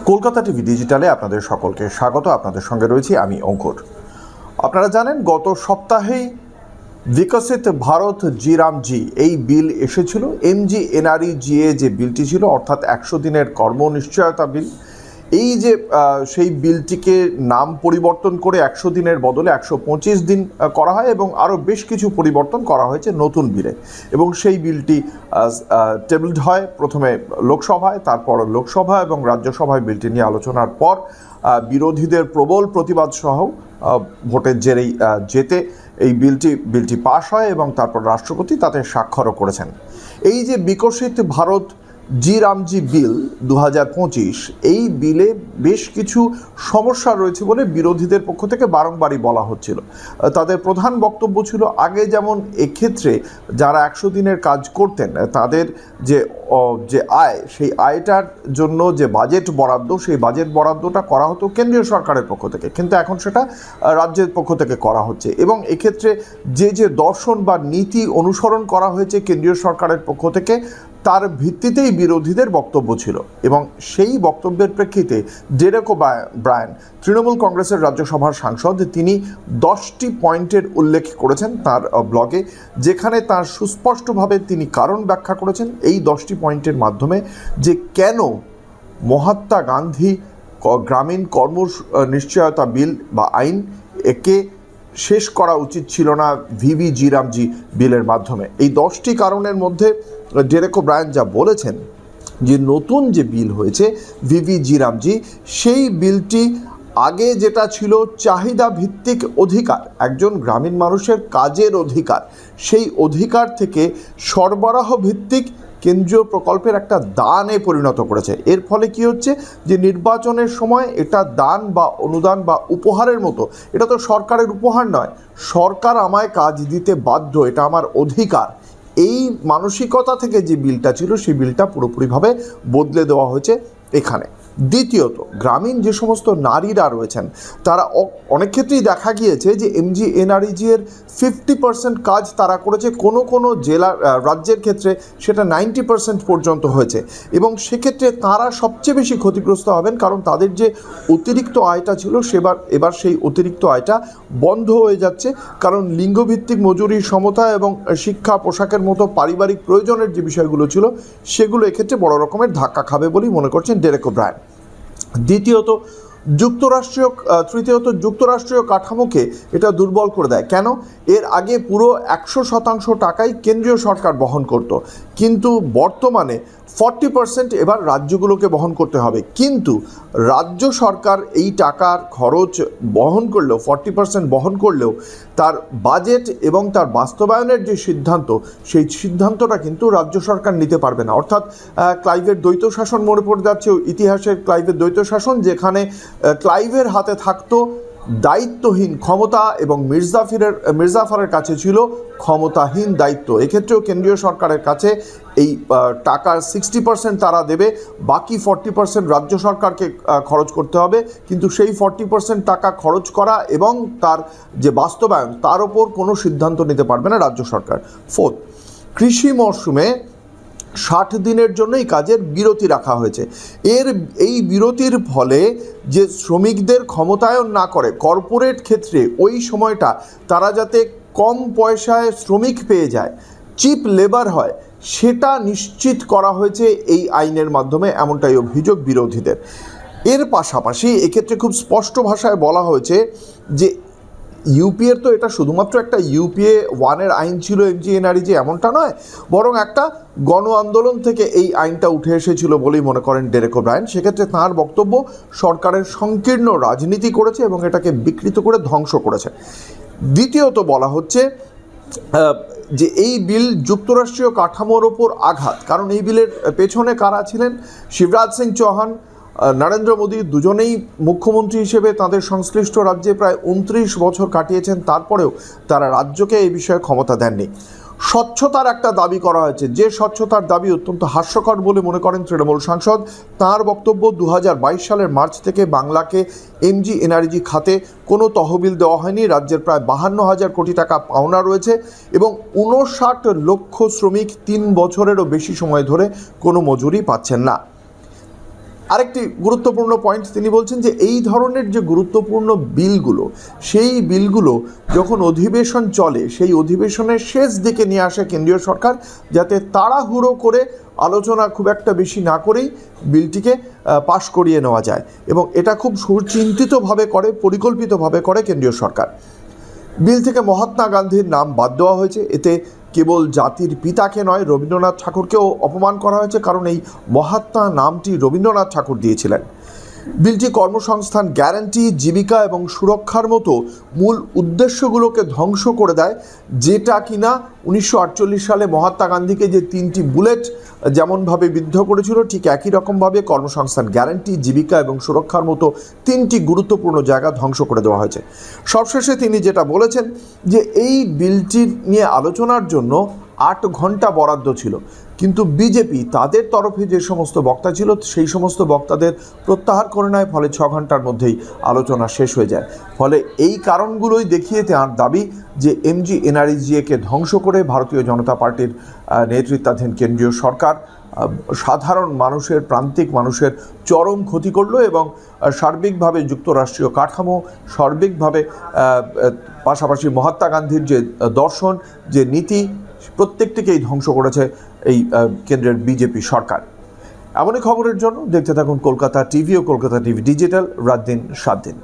Kolkata TV ডিজিটালে আপনাদের সকলকে স্বাগত। আপনাদের সঙ্গে রয়েছি আমি অঙ্কুর। আপনারা জানেন গত সপ্তাহেই বিকশিত ভারত জি রামজি এই বিল এসেছিল। MGNREGA যে বিলটি ছিল, অর্থাৎ 100 দিনের কর্মনিশ্চয়তা বিল, এই যে সেই বিলটিকে নাম পরিবর্তন করে 100 দিনের বদলে 125 দিন করা হয় এবং আরও বেশ কিছু পরিবর্তন করা হয়েছে নতুন বিলে। এবং সেই বিলটি টেবলড হয় প্রথমে লোকসভায়, তারপর লোকসভা এবং রাজ্যসভায় বিলটি নিয়ে আলোচনার পর বিরোধীদের প্রবল প্রতিবাদ সহ ভোটের জেরেই যেতে এই বিলটি পাশ হয় এবং তারপর রাষ্ট্রপতি তাতে স্বাক্ষরও করেছেন। এই যে বিকশিত ভারত জি রামজি বিল 2025, এই বিলে বেশ কিছু সমস্যা রয়েছে বলে বিরোধীদের পক্ষ থেকে বারংবারই বলা হচ্ছিল। তাদের প্রধান বক্তব্য ছিল, আগে যেমন এক্ষেত্রে যারা 100 দিনের কাজ করতেন তাদের যে আয়, সেই আয়টার জন্য যে বাজেট বরাদ্দ, সেই বাজেট বরাদ্দটা করা হতো কেন্দ্রীয় সরকারের পক্ষ থেকে, কিন্তু এখন সেটা রাজ্যের পক্ষ থেকে করা হচ্ছে। এবং এক্ষেত্রে যে দর্শন বা নীতি অনুসরণ করা হয়েছে কেন্দ্রীয় সরকারের পক্ষ থেকে, তার ভিত্তিতেই বিরোধীদের বক্তব্য ছিল। এবং সেই বক্তব্যের প্রেক্ষিতে ডেরেক ওব্রায়েন, তৃণমূল কংগ্রেসের রাজ্যসভার সাংসদ, তিনি 10টি পয়েন্টের উল্লেখ করেছেন তার ব্লগে, যেখানে তার সুস্পষ্টভাবে তিনি কারণ ব্যাখ্যা করেছেন এই 10টি পয়েন্টের মাধ্যমে যে কেন মহাত্মা গান্ধী গ্রামীণ কর্ম নিশ্চয়তা বিল বা আইন, একে শেষ করা উচিত ছিল না ভিভি জি রামজি বিলের মাধ্যমে। এই 10টি কারণের মধ্যে ডেরেক ওব্রায়েন যা বলেছেন যে নতুন যে বিল হয়েছে ভিভি জি রামজি, সেই বিলটি আগে যেটা ছিল চাহিদা ভিত্তিক অধিকার, একজন গ্রামীণ মানুষের কাজের অধিকার, সেই অধিকার থেকে সরবরাহ ভিত্তিক কেন্দ্রীয় প্রকল্পের একটা দানে পরিণত করেছে। এর ফলে কি হচ্ছে যে নির্বাচনের সময় এটা দান বা অনুদান বা উপহারের মতো, এটা তো সরকারের উপহার নয়, সরকার আমায় কাজ দিতে বাধ্য, এটা আমার অধিকার। এই মানসিকতা থেকে যে বিলটা ছিল সেই বিলটা পুরোপুরিভাবে বদলে দেওয়া হয়েছে এখানে। দ্বিতীয়ত, গ্রামীণ যে সমস্ত নারীরা রয়েছেন তারা অনেক ক্ষেত্রেই দেখা গিয়েছে যে MGNREGA এর 50% কাজ তারা করেছে, কোনো জেলা রাজ্যের ক্ষেত্রে সেটা 90% পর্যন্ত হয়েছে। এবং সেক্ষেত্রে তারা সবচেয়ে বেশি ক্ষতিগ্রস্ত হবেন, কারণ তাদের যে অতিরিক্ত আয়টা ছিল এবার সেই অতিরিক্ত আয়টা বন্ধ হয়ে যাচ্ছে, কারণ লিঙ্গভিত্তিক মজুরি সমতা এবং শিক্ষা, পোশাকের মতো পারিবারিক প্রয়োজনের যে বিষয়গুলো ছিল সেগুলো এক্ষেত্রে বড় রকমের ধাক্কা খাবে বলেই মনে করছেন ডেরেক ওব্রায়েন। তৃতীয়ত, যুক্তরাষ্ট্রীয় কাঠামোকে এটা দুর্বল করে দেয়। কেন? এর আগে পুরো 100% টাকাই কেন্দ্রীয় সরকার বহন করত, কিন্তু বর্তমানে 40% এবার রাজ্যগুলোকে বহন করতে হবে। কিন্তু রাজ্য সরকার এই টাকার খরচ বহন করলেও, 40% বহন করলেও, তার বাজেট এবং তার বাস্তবায়নের যে সিদ্ধান্ত, সেই সিদ্ধান্তটা কিন্তু রাজ্য সরকার নিতে পারবে না। অর্থাৎ ক্লাইভের দ্বৈত শাসন মনে পড়ে যাচ্ছে, ইতিহাসের ক্লাইভের দ্বৈত শাসন, যেখানে ক্লাইভের হাতে থাকতো দায়িত্বহীন ক্ষমতা এবং মির্জাফরের কাছে ছিল ক্ষমতাহীন দায়িত্ব। এক্ষেত্রেও কেন্দ্রীয় সরকারের কাছে এই টাকার 60% তারা দেবে, বাকি 40% রাজ্য সরকারকে খরচ করতে হবে। কিন্তু সেই 40% টাকা খরচ করা এবং তার যে বাস্তবায়ন, তার ওপর কোনো সিদ্ধান্ত নিতে পারবে না রাজ্য সরকার। ফোর্থ, কৃষি মরশুমে 60 দিনের জন্য এই কাজের বিরতি রাখা হয়েছে। এই বিরতির ফলে যে শ্রমিকদের ক্ষমতায়ন না করে কর্পোরেট ক্ষেত্রে, ওই সময়টা তারা যাতে কম পয়সায় শ্রমিক পেয়ে যায়, চিপ লেবার হয়, সেটা নিশ্চিত করা হয়েছে এই আইনের মাধ্যমে, এমনটাই অভিযোগ বিরোধীদের। এর পাশাপাশি এক্ষেত্রে খুব স্পষ্ট ভাষায় বলা হয়েছে যে ইউপিএর তো এটা শুধুমাত্র একটা UPA 1 আইন ছিল, MGNREGA এমনটা নয়, বরং একটা গণ আন্দোলন থেকে এই আইনটা উঠে এসেছিল বলেই মনে করেন ডেরেক ওব্রায়েন। সেক্ষেত্রে তাঁর বক্তব্য, সরকারের সংকীর্ণ রাজনীতি করেছে এবং এটাকে বিকৃত করে ধ্বংস করেছে। দ্বিতীয়ত বলা হচ্ছে যে এই বিল যুক্তরাষ্ট্রীয় কাঠামোর ওপর আঘাত, কারণ এই বিলের পেছনে কারা ছিলেন? শিবরাজ সিং চৌহান, নরেন্দ্র মোদী দুজনেই মুখ্যমন্ত্রী হিসেবে তাদের সংশ্লিষ্ট রাজ্যে প্রায় 29 বছর কাটিয়েছেন, তারপরেও তারা রাজ্যকে এই বিষয়ে ক্ষমতা দেননি। স্বচ্ছতার একটা দাবি করা হয়েছে, যে স্বচ্ছতার দাবি অত্যন্ত হাস্যকর বলে মনে করেন তৃণমূল সাংসদ। তার বক্তব্য, 2022 সালের মার্চ থেকে বাংলাকে MGNREGA খাতে কোনো তহবিল দেওয়া হয়নি, রাজ্যের প্রায় 52,000 কোটি টাকা পাওনা রয়েছে এবং 59 লক্ষ শ্রমিক 3 বছরেরও বেশি সময় ধরে কোনো মজুরি পাচ্ছেন না। আরেকটি গুরুত্বপূর্ণ পয়েন্ট তিনি বলছেন যে এই ধরনের যে গুরুত্বপূর্ণ বিলগুলো, সেই বিলগুলো যখন অধিবেশন চলে সেই অধিবেশনের শেষ দিকে নিয়ে আসে কেন্দ্রীয় সরকার, যাতে তাড়াহুড়ো করে আলোচনা খুব একটা বেশি না করেই বিলটিকে পাশ করিয়ে নেওয়া যায়, এবং এটা খুব সুচিন্তিতভাবে করে, পরিকল্পিতভাবে করে কেন্দ্রীয় সরকার। বিল থেকে মহাত্মা গান্ধীর নাম বাদ দেওয়া হয়েছে। এতে কেবল জাতির পিতাকে নয়, রবীন্দ্রনাথ ঠাকুরকেও অপমান করা হয়েছে, কারণ এই মহাত্মা নামটি রবীন্দ্রনাথ ঠাকুর দিয়েছিলেন। বিলটি কর্মসংস্থান গ্যারান্টি, জীবিকা এবং সুরক্ষার মতো মূল উদ্দেশ্যগুলোকে ধ্বংস করে দেয়, যেটা কিনা 1948 সালে মহাত্মা গান্ধীকে যে 3টি বুলেট যেমনভাবে বিদ্ধ করেছিল, ঠিক একই রকমভাবে কর্মসংস্থান গ্যারান্টি, জীবিকা এবং সুরক্ষার মতো 3টি গুরুত্বপূর্ণ জায়গা ধ্বংস করে দেওয়া হয়েছে। সবশেষে তিনি যেটা বলেছেন যে এই বিলটির নিয়ে আলোচনার জন্য 8 ঘন্টা বরাদ্দ ছিল, কিন্তু বিজেপি তাদের তরফে যে সমস্ত বক্তা ছিল সেই সমস্ত বক্তাদের প্রত্যাহার করে নেয়, ফলে 6 ঘন্টার মধ্যেই আলোচনা শেষ হয়ে যায়। ফলে এই কারণগুলোই দেখিয়ে তাঁর দাবি যে এমজি এনআরইজিএকে ধ্বংস করে ভারতীয় জনতা পার্টির নেতৃত্বাধীন কেন্দ্রীয় সরকার সাধারণ মানুষের, প্রান্তিক মানুষের চরম ক্ষতি করলো, এবং সার্বিকভাবে যুক্তরাষ্ট্রীয় কাঠামো, সার্বিকভাবে পাশাপাশি মহাত্মা গান্ধীর যে দর্শন, যে নীতি, প্রত্যেকটিকেই ধ্বংস করেছে এই কেন্দ্রের বিজেপি সরকার। এমনই খবরের জন্য দেখতে থাকুন কলকাতা টিভি ও কলকাতা টিভি ডিজিটাল, রাত দিন 7 দিন।